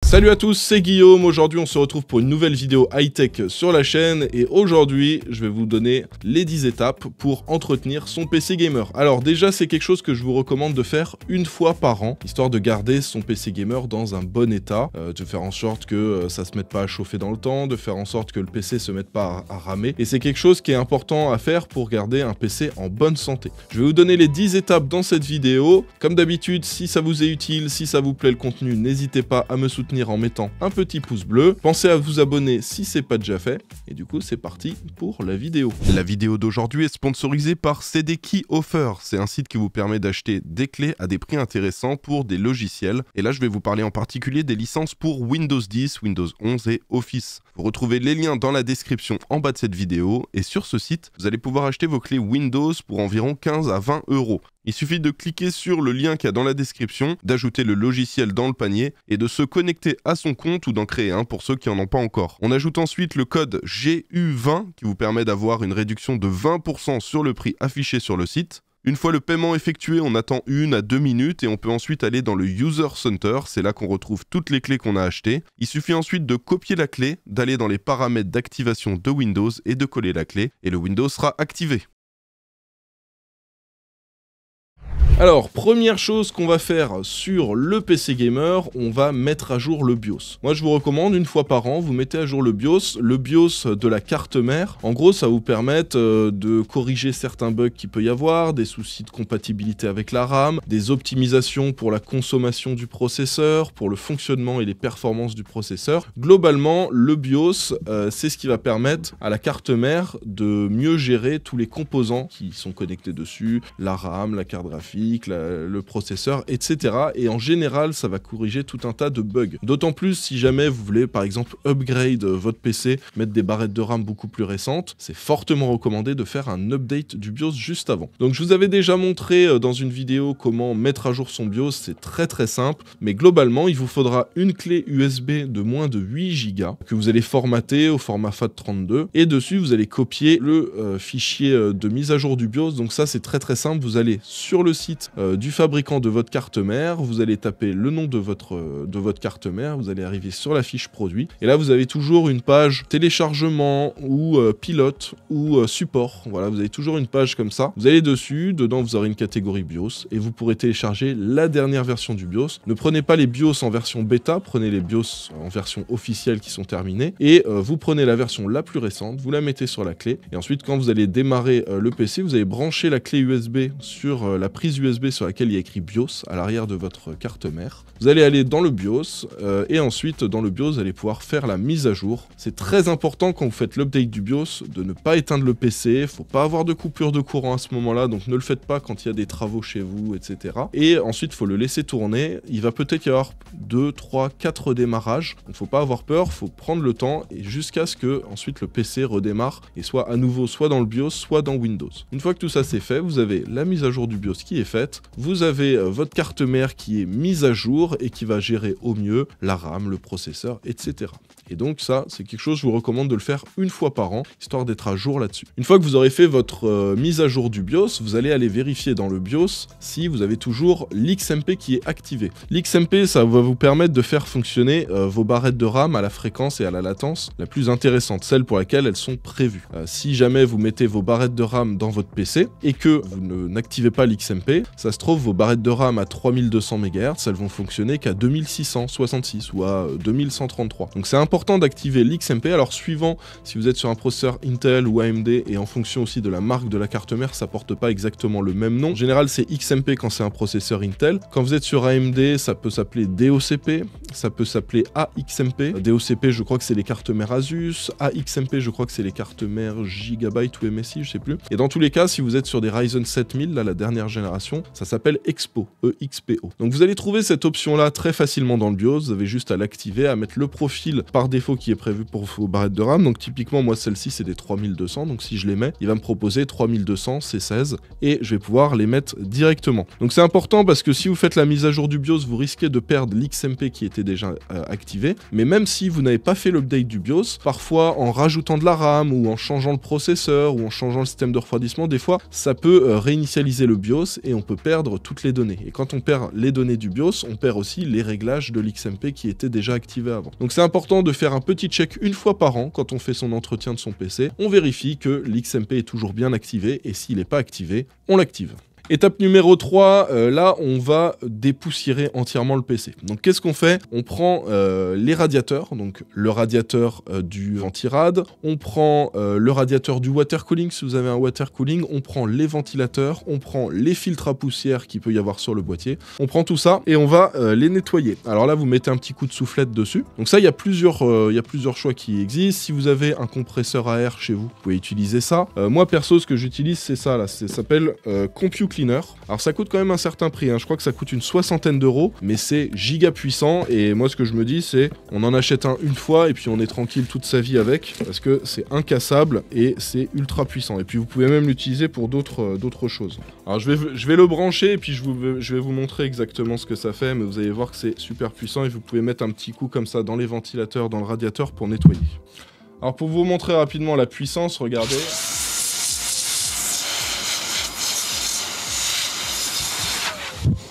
Salut à tous, c'est Guillaume. Aujourd'hui on se retrouve pour une nouvelle vidéo high-tech sur la chaîne et aujourd'hui je vais vous donner les 10 étapes pour entretenir son PC gamer. Alors déjà c'est quelque chose que je vous recommande de faire une fois par an, histoire de garder son PC gamer dans un bon état, de faire en sorte que ça se mette pas à chauffer dans le temps, de faire en sorte que le PC se mette pas à ramer, et c'est quelque chose qui est important à faire pour garder un PC en bonne santé. Je vais vous donner les 10 étapes dans cette vidéo. Comme d'habitude, si ça vous est utile, si ça vous plaît le contenu, n'hésitez pas à me soutenir en mettant un petit pouce bleu. Pensez à vous abonner si c'est pas déjà fait. Et du coup, c'est parti pour la vidéo. La vidéo d'aujourd'hui est sponsorisée par CD Key Offer. C'est un site qui vous permet d'acheter des clés à des prix intéressants pour des logiciels. Et là, je vais vous parler en particulier des licences pour Windows 10, Windows 11 et Office. Vous retrouvez les liens dans la description en bas de cette vidéo. Et sur ce site, vous allez pouvoir acheter vos clés Windows pour environ 15 à 20 €. Il suffit de cliquer sur le lien qu'il y a dans la description, d'ajouter le logiciel dans le panier et de se connecter à son compte ou d'en créer un pour ceux qui n'en ont pas encore. On ajoute ensuite le code GU20 qui vous permet d'avoir une réduction de 20% sur le prix affiché sur le site. Une fois le paiement effectué, on attend 1 à 2 minutes et on peut ensuite aller dans le User Center, c'est là qu'on retrouve toutes les clés qu'on a achetées. Il suffit ensuite de copier la clé, d'aller dans les paramètres d'activation de Windows et de coller la clé et le Windows sera activé. Alors, première chose qu'on va faire sur le PC gamer, on va mettre à jour le BIOS. Moi, je vous recommande, une fois par an, vous mettez à jour le BIOS de la carte mère. En gros, ça va vous permettre de corriger certains bugs qu'il peut y avoir, des soucis de compatibilité avec la RAM, des optimisations pour la consommation du processeur, pour le fonctionnement et les performances du processeur. Globalement, le BIOS, c'est ce qui va permettre à la carte mère de mieux gérer tous les composants qui sont connectés dessus, la RAM, la carte graphique, le processeur, etc. Et en général, ça va corriger tout un tas de bugs. D'autant plus si jamais vous voulez, par exemple, upgrade votre PC, mettre des barrettes de RAM beaucoup plus récentes, c'est fortement recommandé de faire un update du BIOS juste avant. Donc je vous avais déjà montré dans une vidéo comment mettre à jour son BIOS, c'est très simple, mais globalement, il vous faudra une clé USB de moins de 8 Go que vous allez formater au format FAT32 et dessus, vous allez copier le fichier de mise à jour du BIOS. Donc ça, c'est très simple, vous allez sur le site du fabricant de votre carte mère, vous allez taper le nom de votre carte mère, vous allez arriver sur la fiche produit, et là vous avez toujours une page téléchargement ou pilote ou support. Voilà, vous avez toujours une page comme ça. Vous allez dessus, dedans vous aurez une catégorie BIOS et vous pourrez télécharger la dernière version du BIOS. Ne prenez pas les BIOS en version bêta, prenez les BIOS en version officielle qui sont terminées et vous prenez la version la plus récente, vous la mettez sur la clé et ensuite quand vous allez démarrer le PC, vous allez brancher la clé USB sur la prise USB sur laquelle il y a écrit BIOS à l'arrière de votre carte mère. Vous allez aller dans le BIOS et ensuite dans le BIOS vous allez pouvoir faire la mise à jour. C'est très important quand vous faites l'update du BIOS de ne pas éteindre le PC, faut pas avoir de coupure de courant à ce moment-là, donc ne le faites pas quand il y a des travaux chez vous, etc. Et ensuite il faut le laisser tourner, il va peut-être y avoir 2, 3, 4 démarrages, donc faut pas avoir peur, faut prendre le temps et jusqu'à ce que ensuite le PC redémarre et soit à nouveau soit dans le BIOS, soit dans Windows. Une fois que tout ça c'est fait, vous avez la mise à jour du BIOS qui est faite, vous avez votre carte mère qui est mise à jour et qui va gérer au mieux la RAM, le processeur, etc. Et donc ça, c'est quelque chose que je vous recommande de le faire une fois par an, histoire d'être à jour là-dessus. Une fois que vous aurez fait votre mise à jour du BIOS, vous allez aller vérifier dans le BIOS si vous avez toujours l'XMP qui est activé. L'XMP, ça va vous permettre de faire fonctionner vos barrettes de RAM à la fréquence et à la latence la plus intéressante, celle pour laquelle elles sont prévues. Si jamais vous mettez vos barrettes de RAM dans votre PC et que vous n'activez pas l'XMP, ça se trouve vos barrettes de RAM à 3200 MHz, elles vont fonctionner qu'à 2666 ou à 2133. Donc c'est important d'activer l'XMP. Alors suivant si vous êtes sur un processeur Intel ou AMD et en fonction aussi de la marque de la carte mère, ça porte pas exactement le même nom. En général c'est XMP quand c'est un processeur Intel. Quand vous êtes sur AMD, ça peut s'appeler DOCP, ça peut s'appeler AXMP. DOCP je crois que c'est les cartes mères Asus, AXMP je crois que c'est les cartes mères Gigabyte ou MSI, je sais plus. Et dans tous les cas, si vous êtes sur des Ryzen 7000, là la dernière génération, ça s'appelle Expo, EXPO. Donc vous allez trouver cette option là très facilement dans le BIOS, vous avez juste à l'activer, à mettre le profil par défaut qui est prévu pour vos barrettes de RAM. Donc typiquement moi celle-ci c'est des 3200, donc si je les mets, il va me proposer 3200 C16 et je vais pouvoir les mettre directement. Donc c'est important parce que si vous faites la mise à jour du BIOS, vous risquez de perdre l'XMP qui était déjà activé, mais même si vous n'avez pas fait l'update du BIOS, parfois en rajoutant de la RAM ou en changeant le processeur ou en changeant le système de refroidissement, des fois ça peut réinitialiser le BIOS et on peut perdre toutes les données. Et quand on perd les données du BIOS, on perd aussi les réglages de l'XMP qui étaient déjà activés avant. Donc c'est important de faire un petit check une fois par an quand on fait son entretien de son PC. On vérifie que l'XMP est toujours bien activé et s'il n'est pas activé, on l'active. Étape numéro 3, là on va dépoussiérer entièrement le PC. Donc qu'est-ce qu'on fait? On prend les radiateurs, donc le radiateur du ventirad, on prend le radiateur du water cooling si vous avez un water cooling, on prend les ventilateurs, on prend les filtres à poussière qu'il peut y avoir sur le boîtier, on prend tout ça et on va les nettoyer. Alors là vous mettez un petit coup de soufflette dessus. Donc ça il y a plusieurs choix qui existent. Si vous avez un compresseur à air chez vous, vous pouvez utiliser ça. Moi perso ce que j'utilise c'est ça là, ça s'appelle Compute Cleaner. Alors ça coûte quand même un certain prix, hein. Je crois que ça coûte une 60aine d'euros, mais c'est giga puissant et moi ce que je me dis c'est on en achète un une fois et puis on est tranquille toute sa vie avec parce que c'est incassable et c'est ultra puissant. Et puis vous pouvez même l'utiliser pour d'autres choses. Alors je vais le brancher et puis je vais vous montrer exactement ce que ça fait, mais vous allez voir que c'est super puissant et vous pouvez mettre un petit coup comme ça dans les ventilateurs, dans le radiateur pour nettoyer. Alors pour vous montrer rapidement la puissance, regardez.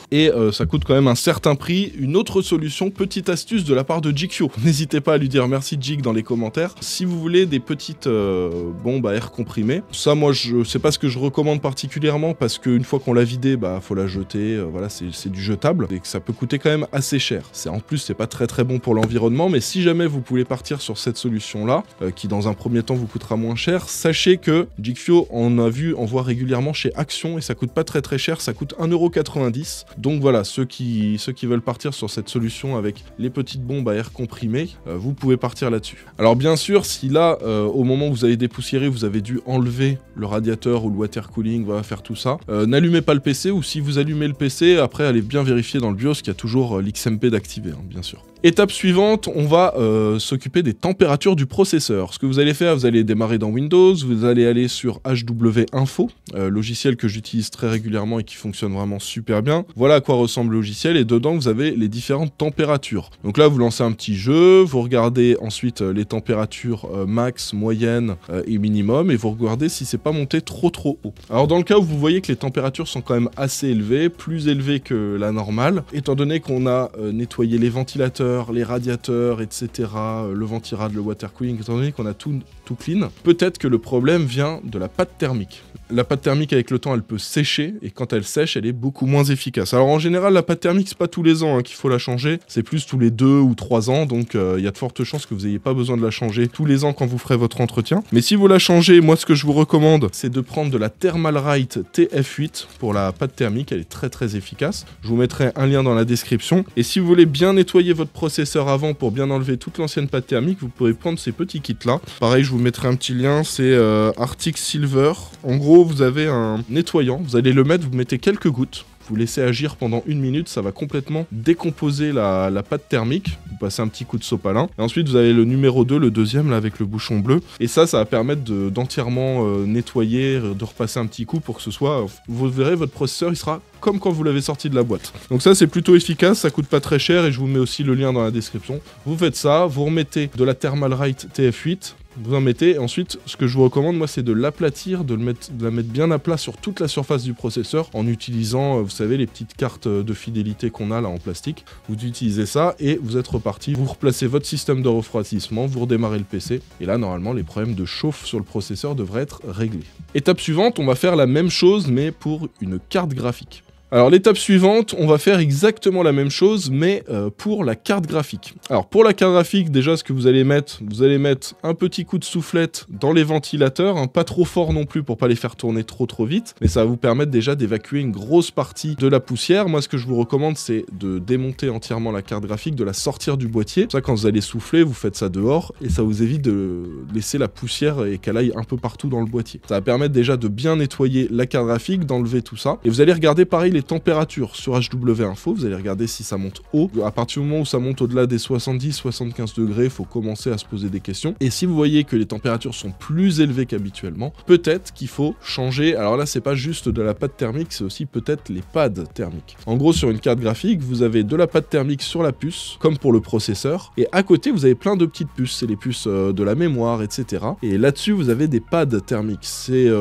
Et ça coûte quand même un certain prix. Une autre solution, petite astuce de la part de Jikyo. N'hésitez pas à lui dire merci Jik dans les commentaires. Si vous voulez des petites bombes à air comprimé, ça moi c'est pas ce que je recommande particulièrement parce qu'une fois qu'on l'a vidé, bah faut la jeter, voilà c'est du jetable et que ça peut coûter quand même assez cher. En plus c'est pas très bon pour l'environnement, mais si jamais vous pouvez partir sur cette solution là, qui dans un premier temps vous coûtera moins cher, sachez que Jikyo en voit régulièrement chez Action et ça coûte pas très cher, ça coûte 1,90 €. Donc voilà, ceux qui veulent partir sur cette solution avec les petites bombes à air comprimé, vous pouvez partir là-dessus. Alors bien sûr, si là, au moment où vous avez dépoussiéré, vous avez dû enlever le radiateur ou le water cooling, voilà, faire tout ça, n'allumez pas le PC, ou si vous allumez le PC, après allez bien vérifier dans le BIOS qu'il y a toujours l'XMP d'activer, hein, bien sûr. Étape suivante, on va s'occuper des températures du processeur. Ce que vous allez faire, vous allez démarrer dans Windows, vous allez aller sur HW Info, logiciel que j'utilise très régulièrement et qui fonctionne vraiment super bien. Voilà à quoi ressemble le logiciel et dedans vous avez les différentes températures. Donc là vous lancez un petit jeu, vous regardez ensuite les températures max, moyenne et minimum et vous regardez si c'est pas monté trop haut. Alors dans le cas où vous voyez que les températures sont quand même assez élevées, plus élevées que la normale, étant donné qu'on a nettoyé les ventilateurs, les radiateurs, etc., le ventirad, le water cooling, étant donné qu'on a tout clean, peut-être que le problème vient de la pâte thermique. La pâte thermique avec le temps elle peut sécher et quand elle sèche elle est beaucoup moins efficace. Alors en général la pâte thermique c'est pas tous les ans qu'il faut la changer, c'est plus tous les 2 ou 3 ans, donc il y a de fortes chances que vous n'ayez pas besoin de la changer tous les ans quand vous ferez votre entretien. Mais si vous la changez, moi ce que je vous recommande c'est de prendre de la Thermalright TF8 pour la pâte thermique, elle est très efficace. Je vous mettrai un lien dans la description et si vous voulez bien nettoyer votre processeur avant pour bien enlever toute l'ancienne pâte thermique, vous pouvez prendre ces petits kits là. Pareil, je vous mettrai un petit lien, c'est Arctic Silver. En gros, vous avez un nettoyant, vous allez le mettre, vous mettez quelques gouttes, vous laissez agir pendant 1 minute, ça va complètement décomposer la pâte thermique, vous passez un petit coup de sopalin, et ensuite vous avez le numéro 2, le deuxième là avec le bouchon bleu, et ça va permettre d'entièrement nettoyer, de repasser un petit coup pour que ce soit, vous verrez votre processeur il sera comme quand vous l'avez sorti de la boîte. Donc ça c'est plutôt efficace, ça coûte pas très cher et je vous mets aussi le lien dans la description. Vous faites ça, vous remettez de la Thermalright TF8, vous en mettez, et ensuite ce que je vous recommande moi c'est de l'aplatir, de la mettre bien à plat sur toute la surface du processeur en utilisant, vous savez, les petites cartes de fidélité qu'on a là en plastique. Vous utilisez ça et vous êtes reparti, vous replacez votre système de refroidissement, vous redémarrez le PC et là normalement les problèmes de chauffe sur le processeur devraient être réglés. Étape suivante, on va faire la même chose mais pour une carte graphique. Alors l'étape suivante, on va faire exactement la même chose, mais pour la carte graphique. Alors pour la carte graphique, déjà ce que vous allez mettre un petit coup de soufflette dans les ventilateurs, hein, pas trop fort non plus pour pas les faire tourner trop vite, mais ça va vous permettre déjà d'évacuer une grosse partie de la poussière. Moi ce que je vous recommande c'est de démonter entièrement la carte graphique, de la sortir du boîtier. Pour ça quand vous allez souffler, vous faites ça dehors et ça vous évite de laisser la poussière et qu'elle aille un peu partout dans le boîtier. Ça va permettre déjà de bien nettoyer la carte graphique, d'enlever tout ça. Et vous allez regarder pareil les températures sur HW Info, vous allez regarder si ça monte haut. À partir du moment où ça monte au-delà des 70-75 degrés, il faut commencer à se poser des questions. Et si vous voyez que les températures sont plus élevées qu'habituellement, peut-être qu'il faut changer. Alors là, c'est pas juste de la pâte thermique, c'est aussi peut-être les pads thermiques. En gros, sur une carte graphique, vous avez de la pâte thermique sur la puce, comme pour le processeur, et à côté, vous avez plein de petites puces, c'est les puces de la mémoire, etc. Et là-dessus, vous avez des pads thermiques. C'est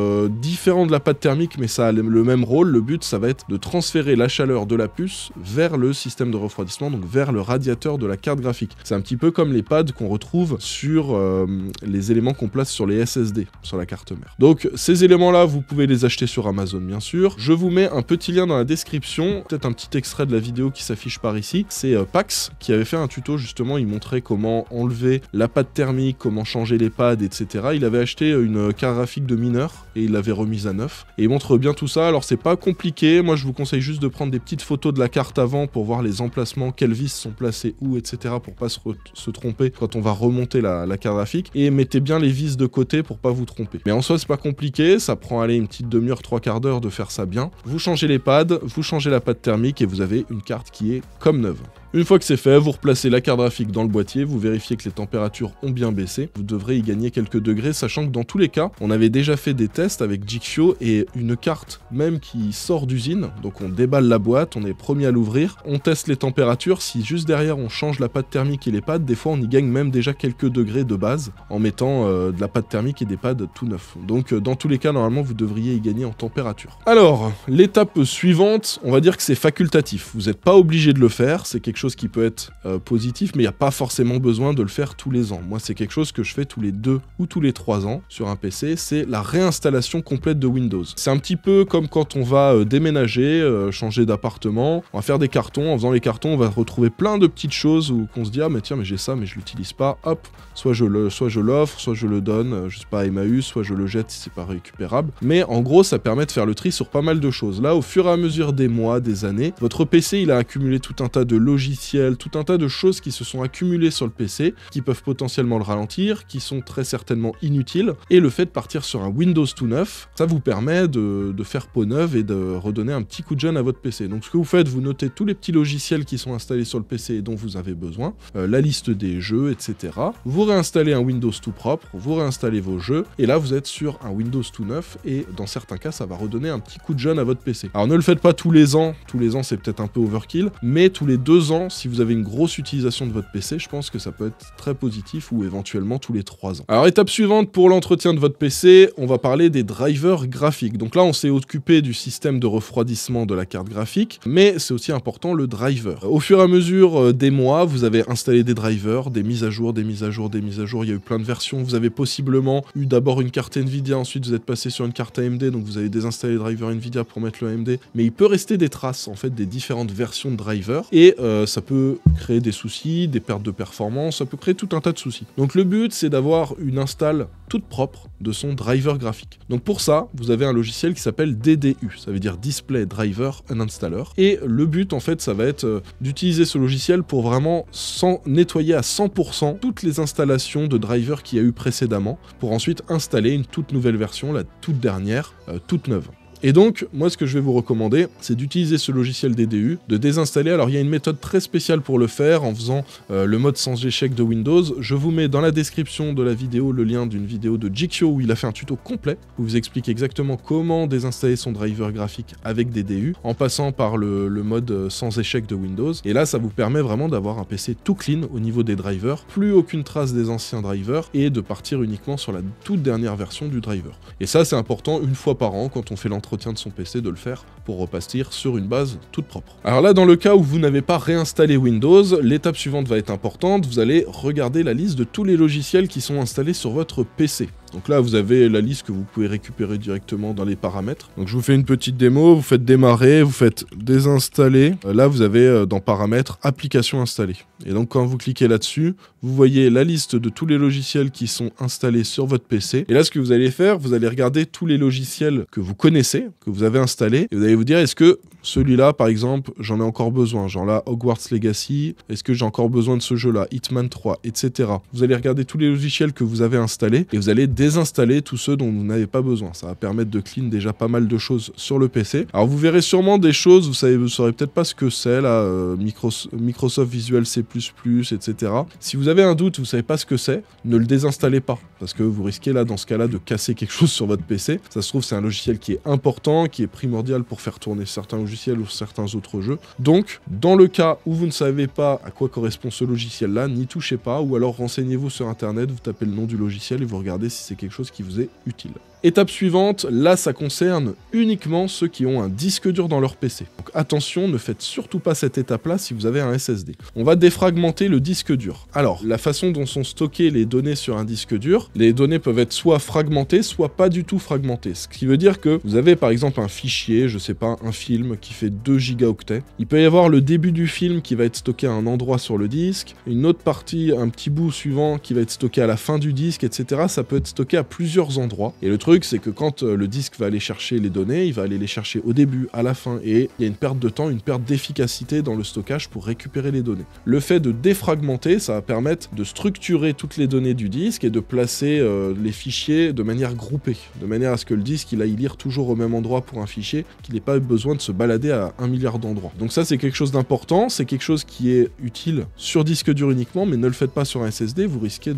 différent de la pâte thermique, mais ça a le même rôle. Le but, ça va être de transférer la chaleur de la puce vers le système de refroidissement, donc vers le radiateur de la carte graphique. C'est un petit peu comme les pads qu'on retrouve sur les éléments qu'on place sur les SSD, sur la carte mère. Donc ces éléments-là, vous pouvez les acheter sur Amazon, bien sûr. Je vous mets un petit lien dans la description, peut-être un petit extrait de la vidéo qui s'affiche par ici. C'est Pax qui avait fait un tuto, justement, il montrait comment enlever la pâte thermique, comment changer les pads, etc. Il avait acheté une carte graphique de mineur et il l'avait remise à neuf. Et il montre bien tout ça. Alors c'est pas compliqué, moi je vous conseille juste de prendre des petites photos de la carte avant pour voir les emplacements, quelles vis sont placées où, etc. pour pas se tromper quand on va remonter la carte graphique. Et mettez bien les vis de côté pour pas vous tromper. Mais en soi c'est pas compliqué, ça prend allez, une petite demi-heure, 3/4 d'heure de faire ça bien. Vous changez les pads, vous changez la pâte thermique et vous avez une carte qui est comme neuve. Une fois que c'est fait, vous replacez la carte graphique dans le boîtier, vous vérifiez que les températures ont bien baissé. Vous devrez y gagner quelques degrés, sachant que dans tous les cas, on avait déjà fait des tests avec Jixio et une carte même qui sort d'usine. Donc on déballe la boîte, on est premier à l'ouvrir, on teste les températures. Si juste derrière on change la pâte thermique et les pads, des fois on y gagne même déjà quelques degrés de base en mettant de la pâte thermique et des pads tout neufs. Donc dans tous les cas, normalement vous devriez y gagner en température. Alors, l'étape suivante, on va dire que c'est facultatif. Vous n'êtes pas obligé de le faire, c'est quelque chose qui peut être positif, mais il n'y a pas forcément besoin de le faire tous les ans. Moi, c'est quelque chose que je fais tous les 2 ou tous les 3 ans sur un PC, c'est la réinstallation complète de Windows. C'est un petit peu comme quand on va déménager, changer d'appartement, on va faire des cartons, en faisant les cartons, on va retrouver plein de petites choses où on se dit « Ah, mais tiens, mais j'ai ça, mais je l'utilise pas. » Hop, soit je l'offre, soit je le donne, je sais pas, à Emmaüs, soit je le jette si c'est pas récupérable. Mais en gros, ça permet de faire le tri sur pas mal de choses. Là, au fur et à mesure des mois, des années, votre PC, il a accumulé tout un tas de logiciels, tout un tas de choses qui se sont accumulées sur le PC, qui peuvent potentiellement le ralentir, qui sont très certainement inutiles, et le fait de partir sur un Windows tout neuf, ça vous permet de faire peau neuve et de redonner un petit coup de jeune à votre PC. Donc ce que vous faites, vous notez tous les petits logiciels qui sont installés sur le PC et dont vous avez besoin, la liste des jeux, etc. Vous réinstallez un Windows tout propre, vous réinstallez vos jeux, et là vous êtes sur un Windows tout neuf, et dans certains cas, ça va redonner un petit coup de jeune à votre PC. Alors ne le faites pas tous les ans c'est peut-être un peu overkill, mais tous les 2 ans, si vous avez une grosse utilisation de votre PC, je pense que ça peut être très positif, ou éventuellement tous les 3 ans. Alors étape suivante pour l'entretien de votre PC, on va parler des drivers graphiques. Donc là on s'est occupé du système de refroidissement de la carte graphique, mais c'est aussi important le driver. Au fur et à mesure des mois, vous avez installé des drivers, des mises à jour, il y a eu plein de versions, vous avez possiblement eu d'abord une carte Nvidia, ensuite vous êtes passé sur une carte AMD, donc vous avez désinstallé le driver Nvidia pour mettre le AMD, mais il peut rester des traces en fait des différentes versions de drivers, et ça peut créer des soucis, des pertes de performance, ça peut créer tout un tas de soucis. Donc le but, c'est d'avoir une install toute propre de son driver graphique. Donc pour ça, vous avez un logiciel qui s'appelle DDU, ça veut dire Display Driver Uninstaller, et le but en fait, ça va être d'utiliser ce logiciel pour vraiment nettoyer à 100% toutes les installations de drivers qu'il y a eu précédemment, pour ensuite installer une toute nouvelle version, la toute dernière, toute neuve. Et donc, moi ce que je vais vous recommander, c'est d'utiliser ce logiciel DDU, de désinstaller. Alors il y a une méthode très spéciale pour le faire, en faisant le mode sans échec de Windows. Je vous mets dans la description de la vidéo le lien d'une vidéo de Jixio où il a fait un tuto complet, où il vous explique exactement comment désinstaller son driver graphique avec DDU, en passant par le mode sans échec de Windows. Et là, ça vous permet vraiment d'avoir un PC tout clean au niveau des drivers, plus aucune trace des anciens drivers, et de partir uniquement sur la toute dernière version du driver. Et ça, c'est important, une fois par an, quand on fait l'entretien de son PC, de le faire pour repartir sur une base toute propre. Alors là, dans le cas où vous n'avez pas réinstallé Windows, l'étape suivante va être importante, vous allez regarder la liste de tous les logiciels qui sont installés sur votre PC. Donc là, vous avez la liste que vous pouvez récupérer directement dans les paramètres. Donc je vous fais une petite démo, vous faites démarrer, vous faites désinstaller. Là, vous avez dans paramètres, application installée. Et donc quand vous cliquez là-dessus, vous voyez la liste de tous les logiciels qui sont installés sur votre PC. Et là, ce que vous allez faire, vous allez regarder tous les logiciels que vous connaissez, que vous avez installés, et vous allez vous dire, est-ce que celui-là, par exemple, j'en ai encore besoin, genre là, Hogwarts Legacy, est-ce que j'ai encore besoin de ce jeu-là, Hitman 3, etc. Vous allez regarder tous les logiciels que vous avez installés, et vous allez désinstaller tous ceux dont vous n'avez pas besoin. Ça va permettre de clean déjà pas mal de choses sur le PC. Alors vous verrez sûrement des choses, vous saurez peut-être pas ce que c'est là, Microsoft Visual C++, etc. Si vous avez un doute, vous savez pas ce que c'est, ne le désinstallez pas, parce que vous risquez là, dans ce cas-là, de casser quelque chose sur votre PC. Ça se trouve, c'est un logiciel qui est important, qui est primordial pour faire tourner certains logiciels ou certains autres jeux. Donc, dans le cas où vous ne savez pas à quoi correspond ce logiciel-là, n'y touchez pas, ou alors renseignez-vous sur Internet, vous tapez le nom du logiciel et vous regardez si c'est quelque chose qui vous est utile. Étape suivante, là ça concerne uniquement ceux qui ont un disque dur dans leur PC. Donc attention, ne faites surtout pas cette étape-là si vous avez un SSD. On va défragmenter le disque dur. Alors, la façon dont sont stockées les données sur un disque dur, les données peuvent être soit fragmentées, soit pas du tout fragmentées. Ce qui veut dire que vous avez par exemple un fichier, je sais pas, un film qui fait 2 gigaoctets. Il peut y avoir le début du film qui va être stocké à un endroit sur le disque, une autre partie, un petit bout suivant qui va être stocké à la fin du disque, etc. Ça peut être stocké à plusieurs endroits. Et le truc, c'est que quand le disque va aller chercher les données, il va aller les chercher au début, à la fin, et il y a une perte de temps, une perte d'efficacité dans le stockage pour récupérer les données. Le fait de défragmenter, ça va permettre de structurer toutes les données du disque et de placer les fichiers de manière groupée, de manière à ce que le disque il aille lire toujours au même endroit pour un fichier, qu'il n'ait pas besoin de se balader à 1 milliard d'endroits. Donc ça c'est quelque chose d'important, c'est quelque chose qui est utile sur disque dur uniquement, mais ne le faites pas sur un SSD, vous risquez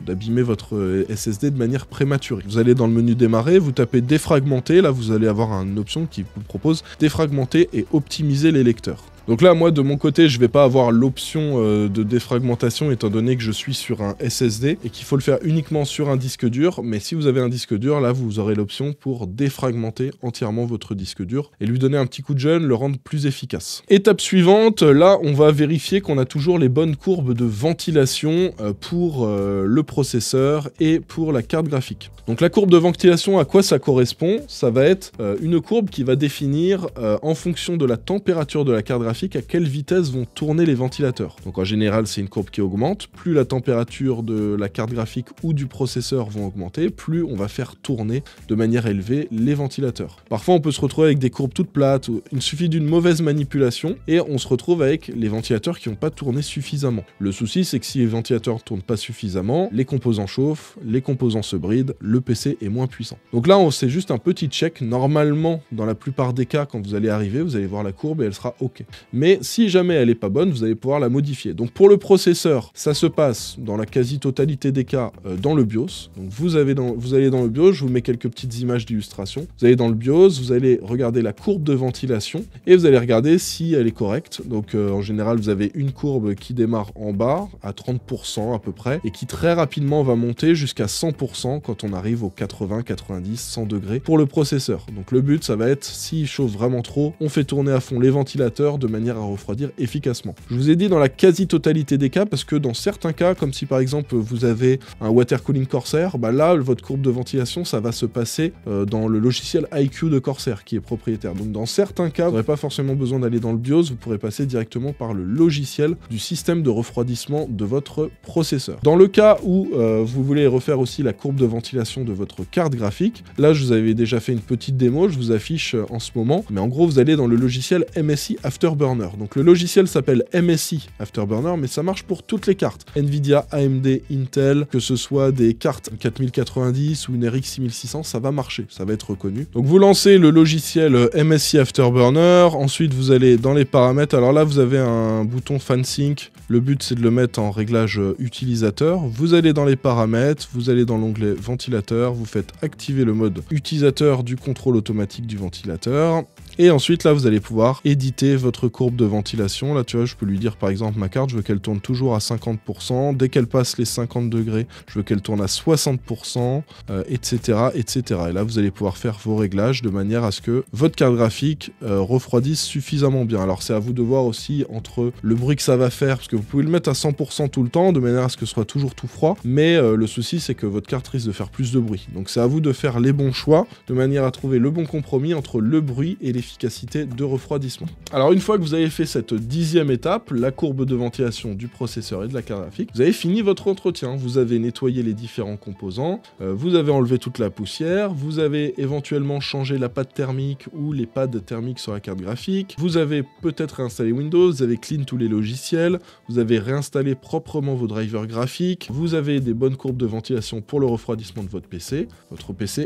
d'abîmer votre SSD de manière prématurée. Vous allez dans le menu démarrer, vous tapez défragmenter, là vous allez avoir une option qui vous propose défragmenter et optimiser les lecteurs. Donc là, moi, de mon côté, je vais pas avoir l'option de défragmentation étant donné que je suis sur un SSD et qu'il faut le faire uniquement sur un disque dur. Mais si vous avez un disque dur, là, vous aurez l'option pour défragmenter entièrement votre disque dur et lui donner un petit coup de jeune, le rendre plus efficace. Étape suivante, là, on va vérifier qu'on a toujours les bonnes courbes de ventilation pour le processeur et pour la carte graphique. Donc la courbe de ventilation, à quoi ça correspond? Ça va être une courbe qui va définir en fonction de la température de la carte graphique à quelle vitesse vont tourner les ventilateurs. Donc en général, c'est une courbe qui augmente. Plus la température de la carte graphique ou du processeur vont augmenter, plus on va faire tourner de manière élevée les ventilateurs. Parfois, on peut se retrouver avec des courbes toutes plates, où il suffit d'une mauvaise manipulation et on se retrouve avec les ventilateurs qui n'ont pas tourné suffisamment. Le souci, c'est que si les ventilateurs ne tournent pas suffisamment, les composants chauffent, les composants se brident, le PC est moins puissant. Donc là, c'est juste un petit check. Normalement, dans la plupart des cas, quand vous allez arriver, vous allez voir la courbe et elle sera OK. Mais si jamais elle n'est pas bonne, vous allez pouvoir la modifier. Donc pour le processeur, ça se passe dans la quasi-totalité des cas dans le BIOS. Donc vous allez dans le BIOS, je vous mets quelques petites images d'illustration. Vous allez dans le BIOS, vous allez regarder la courbe de ventilation et vous allez regarder si elle est correcte. Donc en général, vous avez une courbe qui démarre en bas à 30% à peu près et qui très rapidement va monter jusqu'à 100% quand on arrive aux 80, 90, 100 degrés pour le processeur. Donc le but, ça va être, s'il chauffe vraiment trop, on fait tourner à fond les ventilateurs de manière à refroidir efficacement. Je vous ai dit dans la quasi-totalité des cas parce que dans certains cas, comme si par exemple vous avez un water cooling Corsair, bah là votre courbe de ventilation ça va se passer dans le logiciel iQ de Corsair qui est propriétaire. Donc dans certains cas, vous n'aurez pas forcément besoin d'aller dans le BIOS, vous pourrez passer directement par le logiciel du système de refroidissement de votre processeur. Dans le cas où vous voulez refaire aussi la courbe de ventilation de votre carte graphique, là je vous avais déjà fait une petite démo, je vous affiche en ce moment, mais en gros vous allez dans le logiciel MSI Afterburner. Donc le logiciel s'appelle MSI Afterburner, mais ça marche pour toutes les cartes. Nvidia, AMD, Intel, que ce soit des cartes 4090 ou une RX 6600, ça va marcher, ça va être reconnu. Donc vous lancez le logiciel MSI Afterburner, ensuite vous allez dans les paramètres, alors là vous avez un bouton FanSync, le but c'est de le mettre en réglage utilisateur. Vous allez dans les paramètres, vous allez dans l'onglet ventilateur, vous faites activer le mode utilisateur du contrôle automatique du ventilateur. Et ensuite, là, vous allez pouvoir éditer votre courbe de ventilation. Là, tu vois, je peux lui dire, par exemple, ma carte, je veux qu'elle tourne toujours à 50%. Dès qu'elle passe les 50 degrés, je veux qu'elle tourne à 60%, etc., etc. Et là, vous allez pouvoir faire vos réglages de manière à ce que votre carte graphique refroidisse suffisamment bien. Alors, c'est à vous de voir aussi entre le bruit que ça va faire, parce que vous pouvez le mettre à 100% tout le temps, de manière à ce que ce soit toujours tout froid. Mais le souci, c'est que votre carte risque de faire plus de bruit. Donc, c'est à vous de faire les bons choix, de manière à trouver le bon compromis entre le bruit et l'efficacité l'efficacité de refroidissement. Alors une fois que vous avez fait cette 10e étape, la courbe de ventilation du processeur et de la carte graphique, vous avez fini votre entretien. Vous avez nettoyé les différents composants, vous avez enlevé toute la poussière, vous avez éventuellement changé la pâte thermique ou les pads thermiques sur la carte graphique, vous avez peut-être réinstallé Windows, vous avez clean tous les logiciels, vous avez réinstallé proprement vos drivers graphiques, vous avez des bonnes courbes de ventilation pour le refroidissement de votre PC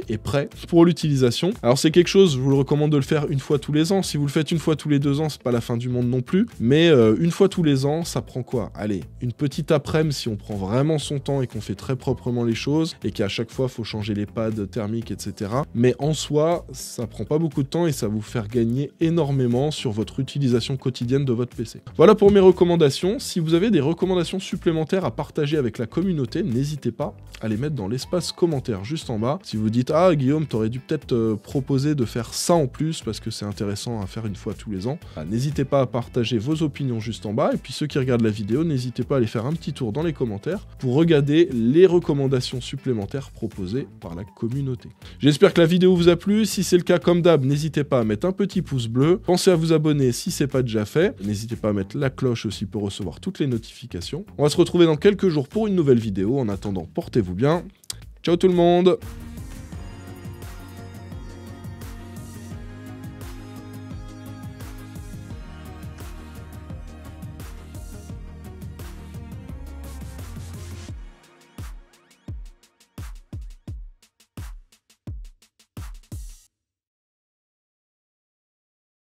est prêt pour l'utilisation. Alors c'est quelque chose, je vous le recommande de le faire une fois tous les ans. Si vous le faites une fois tous les 2 ans, c'est pas la fin du monde non plus, mais une fois tous les ans, ça prend quoi? Allez, une petite après-midi si on prend vraiment son temps et qu'on fait très proprement les choses, et qu'à chaque fois, faut changer les pads thermiques, etc. Mais en soi, ça prend pas beaucoup de temps et ça va vous faire gagner énormément sur votre utilisation quotidienne de votre PC. Voilà pour mes recommandations. Si vous avez des recommandations supplémentaires à partager avec la communauté, n'hésitez pas à les mettre dans l'espace commentaire juste en bas. Si vous dites « Ah Guillaume, t'aurais dû peut-être proposer de faire ça en plus parce que c'est intéressant à faire une fois tous les ans », n'hésitez pas à partager vos opinions juste en bas. Et puis ceux qui regardent la vidéo, n'hésitez pas à aller faire un petit tour dans les commentaires pour regarder les recommandations supplémentaires proposées par la communauté. J'espère que la vidéo vous a plu. Si c'est le cas, comme d'hab, n'hésitez pas à mettre un petit pouce bleu. Pensez à vous abonner si c'est pas déjà fait. N'hésitez pas à mettre la cloche aussi pour recevoir toutes les notifications. On va se retrouver dans quelques jours pour une nouvelle vidéo. En attendant, portez-vous bien. Ciao tout le monde!